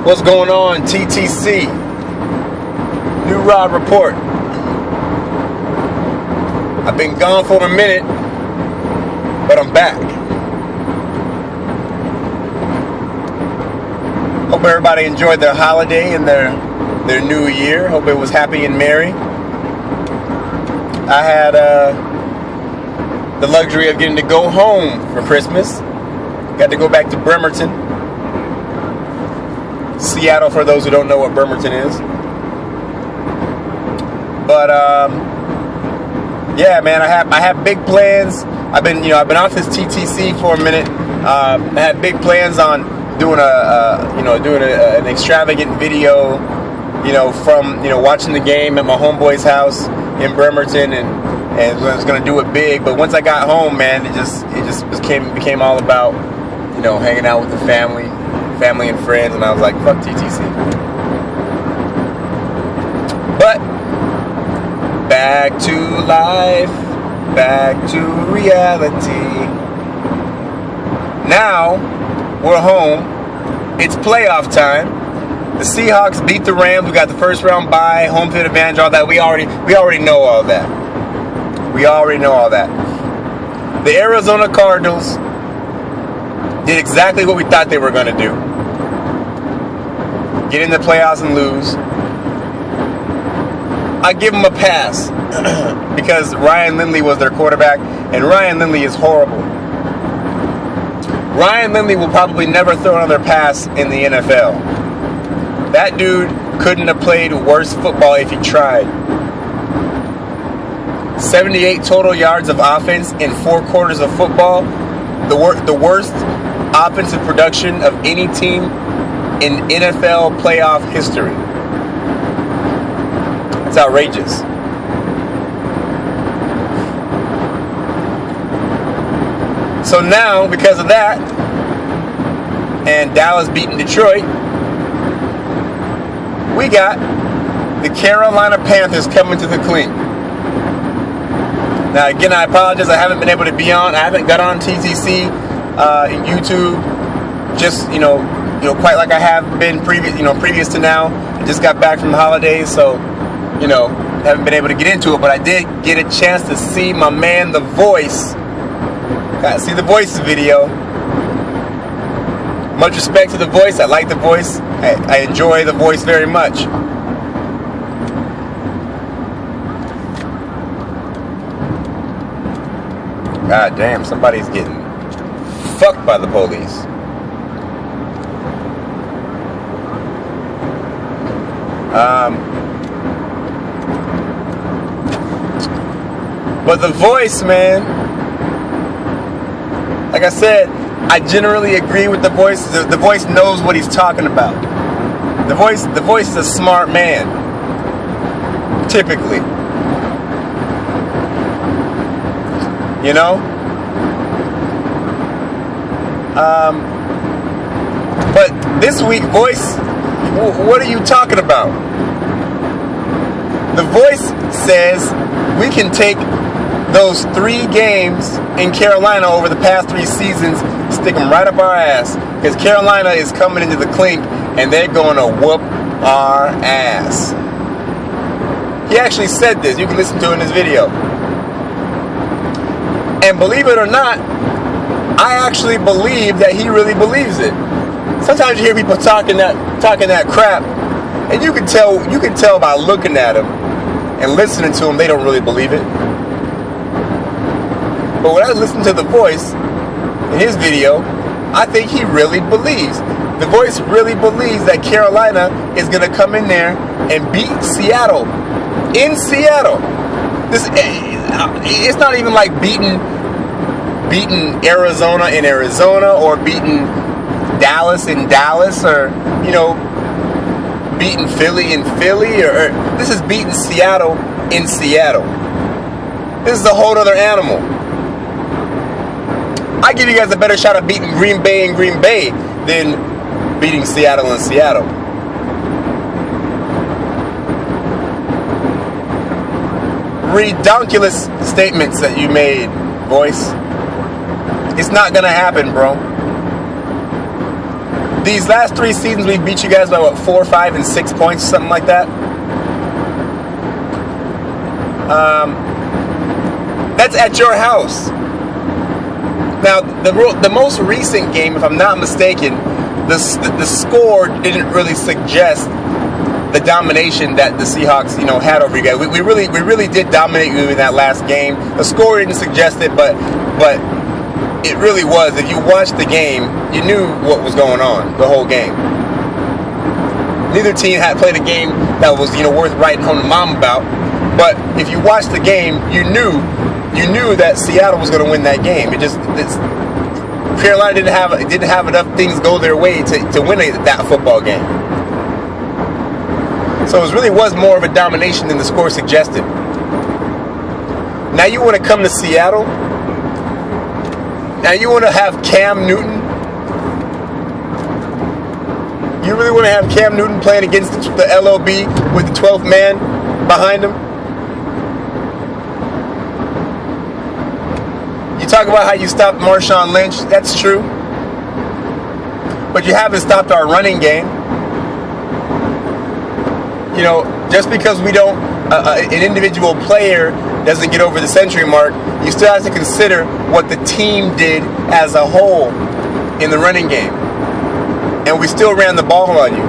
What's going on, TTC? New Rod Report. I've been gone for a minute, but I'm back. Hope everybody enjoyed their holiday and their new year. Hope it was happy and merry. I had the luxury of getting to go home for Christmas. Got to go back to Bremerton. Seattle, for those who don't know what Bremerton is. But yeah, man, I have big plans. I've been off this TTC for a minute. I had big plans on doing an extravagant video, from watching the game at my homeboy's house in Bremerton, and I was gonna do it big. But once I got home, man, it just became all about hanging out with the family and friends, and I was like, fuck TTC. But back to life, back to reality. Now we're home. It's playoff time. The Seahawks beat the Rams. We got the first round bye, home field advantage, all that. We already know all that. We already know all that. The Arizona Cardinals did exactly what we thought they were going to do. Get in the playoffs and lose. I give them a pass because Ryan Lindley was their quarterback, and Ryan Lindley is horrible. Ryan Lindley will probably never throw another pass in the NFL. That dude couldn't have played worse football if he tried. 78 total yards of offense in 4 quarters of football. The worst offensive production of any team in NFL playoff history. It's outrageous. So now, because of that, and Dallas beating Detroit, we got the Carolina Panthers coming to the clink. Now, again, I apologize. I haven't been able to be on. I haven't got on TTC in YouTube. Just quite like I have been previous to now. I just got back from the holidays, so haven't been able to get into it. But I did get a chance to see my man, The Voice. Got to see The Voice's video. Much respect to The Voice. I like The Voice. I enjoy The Voice very much. God damn, somebody's getting fucked by the police. But The Voice, man, like I said, I generally agree with The Voice. The Voice knows what he's talking about. The Voice is a smart man, typically. But this week, Voice, what are you talking about? The Voice says we can take those 3 games in Carolina over the past 3 seasons, stick them right up our ass, because Carolina is coming into the clink and they're going to whoop our ass. He actually said this. You can listen to it in his video. And believe it or not, I actually believe that he really believes it. Sometimes you hear people talking that crap, and you can tell by looking at them and listening to them, they don't really believe it. But when I listen to The Voice in his video, I think he really believes. The Voice really believes that Carolina is going to come in there and beat Seattle. In Seattle. It's not even like beating Arizona in Arizona, or beating Dallas in Dallas, or beating Philly in Philly, or this is beating Seattle in Seattle. This is a whole other animal. I give you guys a better shot at beating Green Bay in Green Bay than beating Seattle in Seattle. Redonkulous statements that you made, Voice. It's not gonna happen, bro. these last 3 seasons, we beat you guys by what, 4, 5, and 6 points, something like that. That's at your house. Now, the most recent game, if I'm not mistaken, the score didn't really suggest the domination that the Seahawks, had over you guys. We really did dominate you in that last game. The score didn't suggest it, but it really was. If you watched the game, you knew what was going on the whole game. Neither team had played a game that was, worth writing home to mom about. But if you watched the game, you knew that Seattle was going to win that game. Carolina didn't have enough things go their way to win that football game. So it really was more of a domination than the score suggested. Now you want to come to Seattle? Now you want to have Cam Newton? You really want to have Cam Newton playing against the LOB with the 12th man behind him? You talk about how you stopped Marshawn Lynch. That's true. But you haven't stopped our running game. Just because we don't, an individual player doesn't get over the century mark, you still have to consider what the team did as a whole in the running game. And we still ran the ball on you.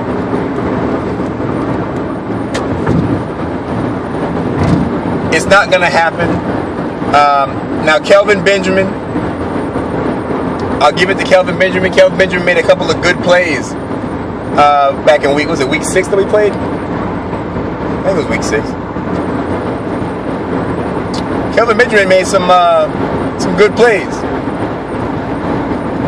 It's not going to happen. Now, Kelvin Benjamin, I'll give it to Kelvin Benjamin. Kelvin Benjamin made a couple of good plays back in week 6 that we played? I think it was week 6. Kelvin Benjamin made some good plays.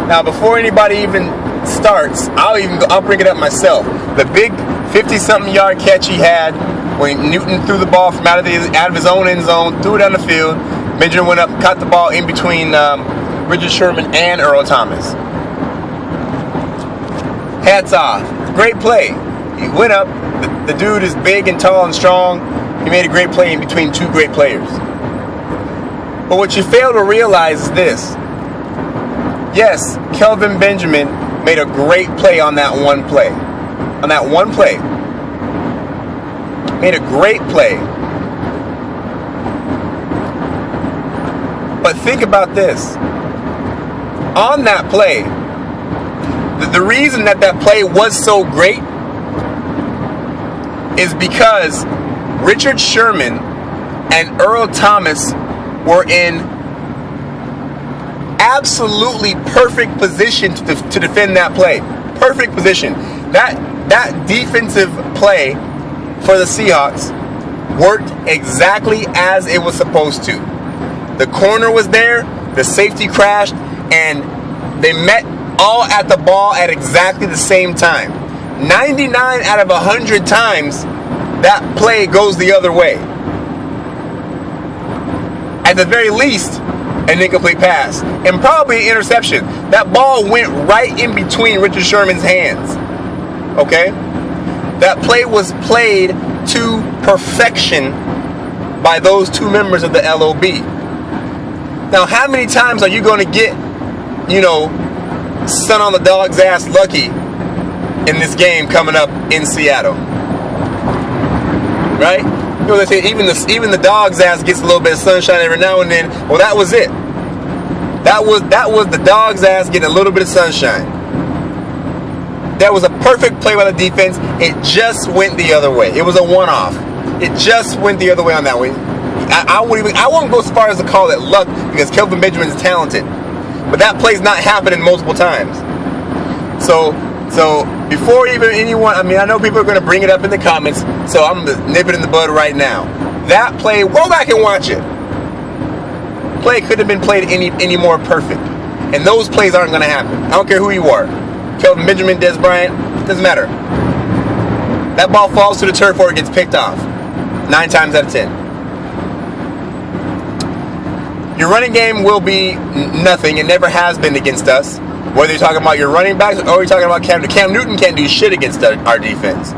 Now, before anybody even starts, I'll bring it up myself. The big 50-something yard catch he had when Newton threw the ball from out of his own end zone, threw it down the field. Benjamin went up, caught the ball in between Richard Sherman and Earl Thomas. Hats off. Great play. He went up. The dude is big and tall and strong. He made a great play in between 2 great players. But what you fail to realize is this. Yes, Kelvin Benjamin made a great play on that one play. On that one play. Made a great play. But think about this. On that play, the reason that play was so great is because Richard Sherman and Earl Thomas were in absolutely perfect position to defend that play. Perfect position. That defensive play for the Seahawks worked exactly as it was supposed to. The corner was there, the safety crashed, and they met all at the ball at exactly the same time. 99 out of 100 times, that play goes the other way. At the very least, an incomplete pass, and probably an interception. That ball went right in between Richard Sherman's hands. Okay? That play was played to perfection by those 2 members of the LOB. Now, how many times are you going to get, son on the dog's ass lucky in this game coming up in Seattle? Right? They say even the dog's ass gets a little bit of sunshine every now and then. Well, that was it. That was the dog's ass getting a little bit of sunshine. That was a perfect play by the defense. It just went the other way. It was a one-off. It just went the other way on that way. I won't go as far as to call it luck because Kelvin Benjamin is talented, but that play's not happening multiple times. So before even anyone, I know people are going to bring it up in the comments, so I'm going to nip it in the bud right now. That play, go back and watch it. Play couldn't have been played any more perfect, and those plays aren't going to happen. I don't care who you are, Kelvin Benjamin, Des Bryant, doesn't matter. That ball falls to the turf or it gets picked off 9 times out of 10. Your running game will be nothing. It never has been against us. Whether you're talking about your running backs or you're talking about Cam Newton can't do shit against our defense.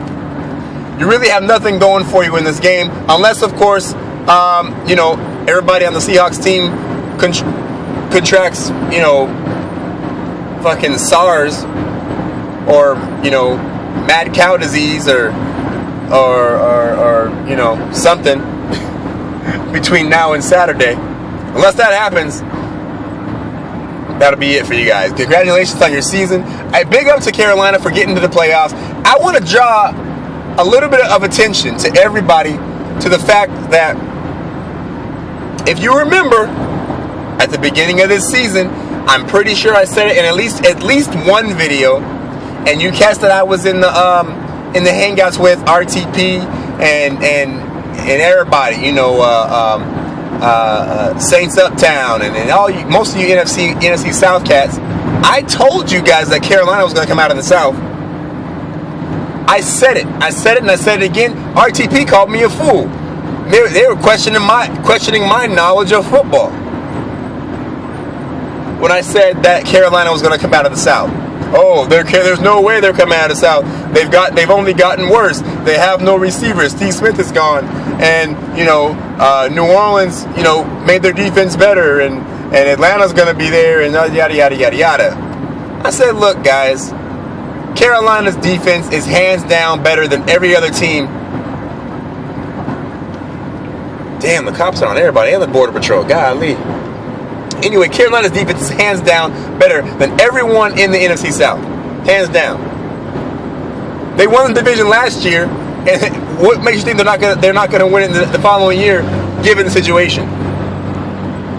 You really have nothing going for you in this game, unless, of course, everybody on the Seahawks team contracts, fucking SARS mad cow disease or something between now and Saturday. Unless that happens, that'll be it for you guys. Congratulations on your season. I big up to Carolina for getting to the playoffs. I want to draw a little bit of attention to everybody to the fact that if you remember at the beginning of this season, I'm pretty sure I said it in at least one video, and you catch that I was in the hangouts with RTP and everybody, Saints Uptown and most of you NFC South cats. I told you guys that Carolina was going to come out of the South. I said it and I said it again. RTP called me a fool. They were questioning my knowledge of football when I said that Carolina was going to come out of the South. Oh, there's no way they're coming out of the South. They've only gotten worse. They have no receivers. T. Smith is gone, and New Orleans, made their defense better, and Atlanta's going to be there, and yada yada yada yada. I said, look, guys, Carolina's defense is hands down better than every other team. Damn, the cops are on everybody and the Border Patrol. Golly. Anyway, Carolina's defense is hands down better than everyone in the NFC South. Hands down. They won the division last year, and what makes you think they're not gonna win it the following year, given the situation?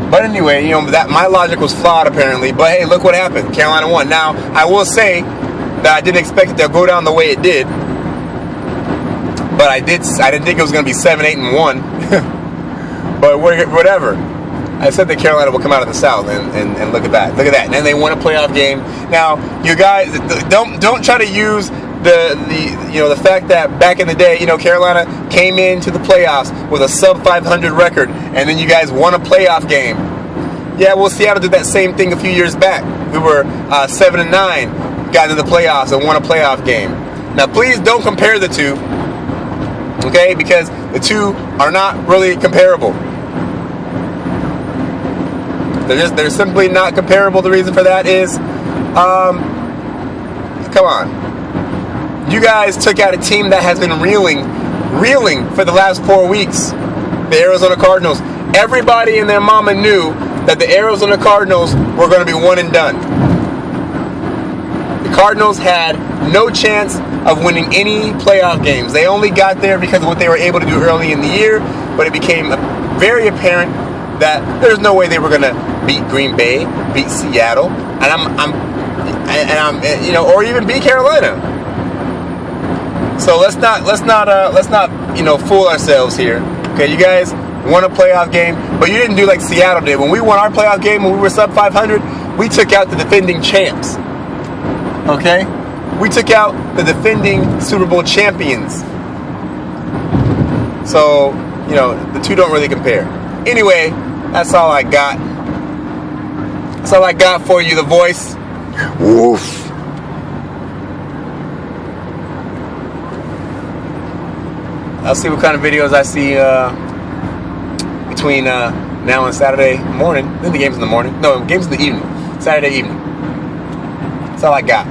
But anyway, that my logic was flawed apparently. But hey, look what happened. Carolina won. Now, I will say that I didn't expect it to go down the way it did. But I didn't think it was gonna be 7-8-1. But whatever. I said that Carolina will come out of the South, and look at that. Look at that. And then they won a playoff game. Now, you guys, don't try to use the fact that back in the day, Carolina came into the playoffs with a sub 500 record, and then you guys won a playoff game. Yeah, well, Seattle did that same thing a few years back. We were 7-9, got into the playoffs and won a playoff game. Now, please don't compare the two, okay? Because the two are not really comparable. They're simply not comparable. The reason for that is, come on. You guys took out a team that has been reeling for the last 4 weeks. The Arizona Cardinals. Everybody and their mama knew that the Arizona Cardinals were going to be one and done. The Cardinals had no chance of winning any playoff games. They only got there because of what they were able to do early in the year, but it became very apparent that there's no way they were going to beat Green Bay, beat Seattle, or even beat Carolina. So let's not fool ourselves here. Okay, you guys won a playoff game, but you didn't do like Seattle did. When we won our playoff game, when we were sub 500, we took out the defending champs. Okay, we took out the defending Super Bowl champions. So the two don't really compare. Anyway, that's all I got. That's all I got for you, The Voice. Woof. I'll see what kind of videos I see between now and Saturday morning. Then the game's in the morning. No, the game's in the evening. Saturday evening. That's all I got.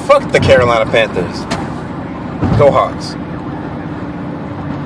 Fuck the Carolina Panthers. Go Hawks.